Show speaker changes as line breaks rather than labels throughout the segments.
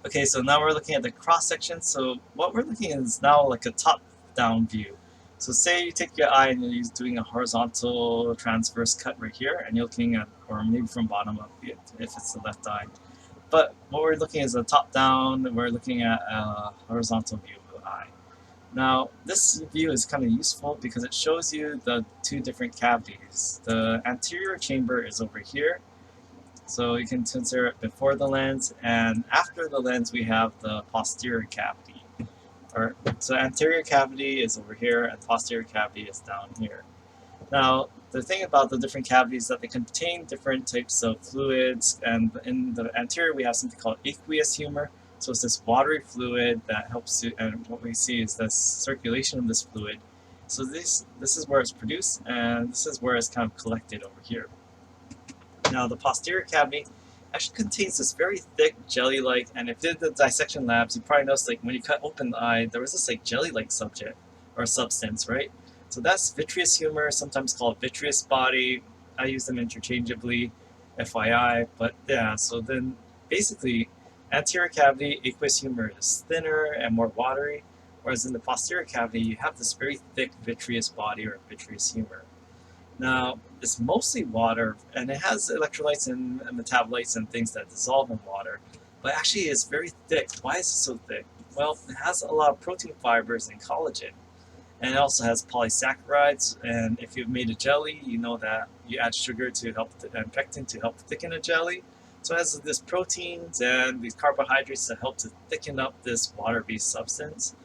Okay, so now we're looking at the cross section. So what we're looking at is now like a top-down view. So say you take your eye and you're doing a horizontal transverse cut right here, and you're looking at, or maybe from bottom up if it's the left eye. But what we're looking at is a top-down. We're looking at a horizontal view of the eye. Now, this view is kind of useful because it shows you the two different cavities. The anterior chamber is over here, so you can consider it before the lens, and after the lens we have the posterior cavity. So anterior cavity is over here, and posterior cavity is down here. Now, the thing about the different cavities is that they contain different types of fluids, and in the anterior we have something called aqueous humor. So it's this watery fluid that helps to, and what we see is this circulation of this fluid. So this is where it's produced, and this is where it's kind of collected over here. Now, the posterior cavity actually contains this very thick jelly-like, and if you did the dissection labs, you probably noticed like when you cut open the eye, there was this like jelly-like subject or substance, right? So that's vitreous humor, sometimes called vitreous body. I use them interchangeably, FYI. But yeah, so then basically, anterior cavity aqueous humor is thinner and more watery, whereas in the posterior cavity, you have this very thick vitreous body or vitreous humor. Now, it's mostly water, and it has electrolytes and metabolites and things that dissolve in water, but actually it's very thick. Why is it so thick? Well, it has a lot of protein fibers and collagen, and it also has polysaccharides, and if you've made a jelly, you know that you add sugar to help, and pectin to help thicken a jelly. So it has this proteins and these carbohydrates that help to thicken up this water-based substance.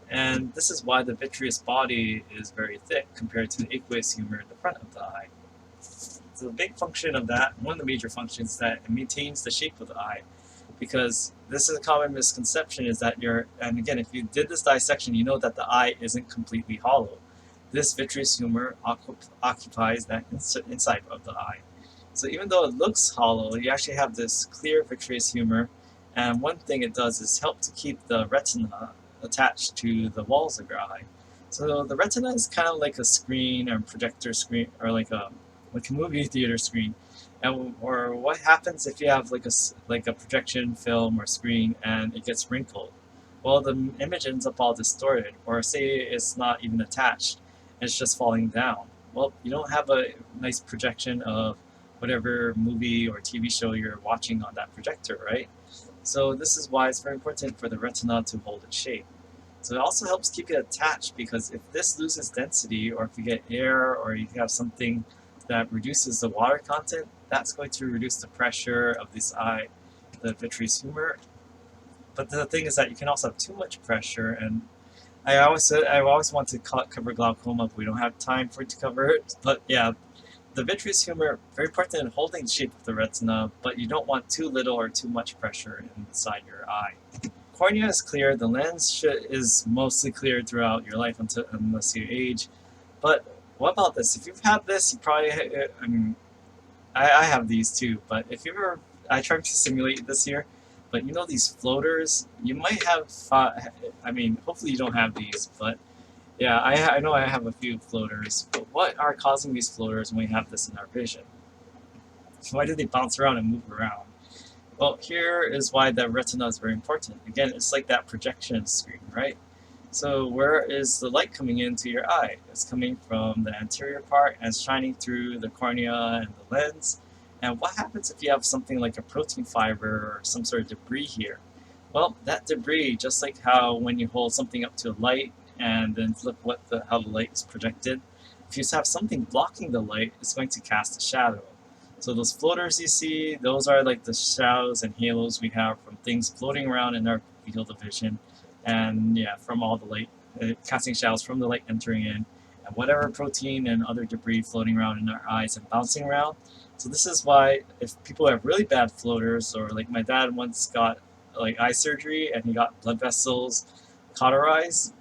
And this is why the vitreous body is very thick compared to the aqueous humor in the front of the eye. So the big function of that, one of the major functions, is that it maintains the shape of the eye. Because this is a common misconception, is that and again, if you did this dissection, you know that the eye isn't completely hollow. This vitreous humor occupies that inside of the eye. So even though it looks hollow, you actually have this clear vitreous humor, and one thing it does is help to keep the retina attached to the walls of your eye. So the retina is kind of like a screen or projector screen, or like a movie theater screen. And or what happens if you have like a projection film or screen and it gets wrinkled? Well, the image ends up all distorted, or say it's not even attached, and it's just falling down. Well, you don't have a nice projection of whatever movie or TV show you're watching on that projector, right? So this is why it's very important for the retina to hold its shape. So it also helps keep it attached, because if this loses density, or if you get air, or you have something that reduces the water content, that's going to reduce the pressure of this eye, the vitreous humor. But the thing is that you can also have too much pressure, and I always want to cover glaucoma, but we don't have time for it to cover it. But yeah, the vitreous humor, very important in holding the shape of the retina, but you don't want too little or too much pressure inside your eye. Cornea is clear. The lens is mostly clear throughout your life unless you age. But what about this? If you've had this, you probably, I mean, I have these too, but if you ever, I tried to simulate this here, but you know these floaters, you might have, I mean, hopefully you don't have these, but yeah, I know I have a few floaters, but what are causing these floaters when we have this in our vision? Why do they bounce around and move around? Well, here is why the retina is very important. Again, it's like that projection screen, right? So where is the light coming into your eye? It's coming from the anterior part and shining through the cornea and the lens. And what happens if you have something like a protein fiber or some sort of debris here? Well, that debris, just like how when you hold something up to a light and then flip how the light is projected, if you have something blocking the light, it's going to cast a shadow. So those floaters you see, those are like the shadows and halos we have from things floating around in our field of vision. And yeah, from all the light, casting shadows from the light entering in, and whatever protein and other debris floating around in our eyes and bouncing around. So this is why if people have really bad floaters, or like my dad once got like eye surgery and he got blood vessels cauterized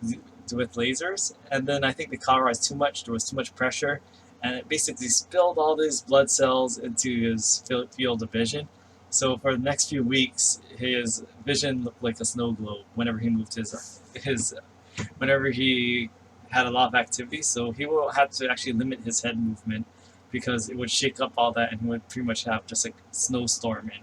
with lasers, and then I think they cauterized too much, there was too much pressure, and it basically spilled all these blood cells into his field of vision. So for the next few weeks, his vision looked like a snow globe whenever he moved his whenever he had a lot of activity. So he will have to actually limit his head movement because it would shake up all that, and he would pretty much have just like a snowstorm in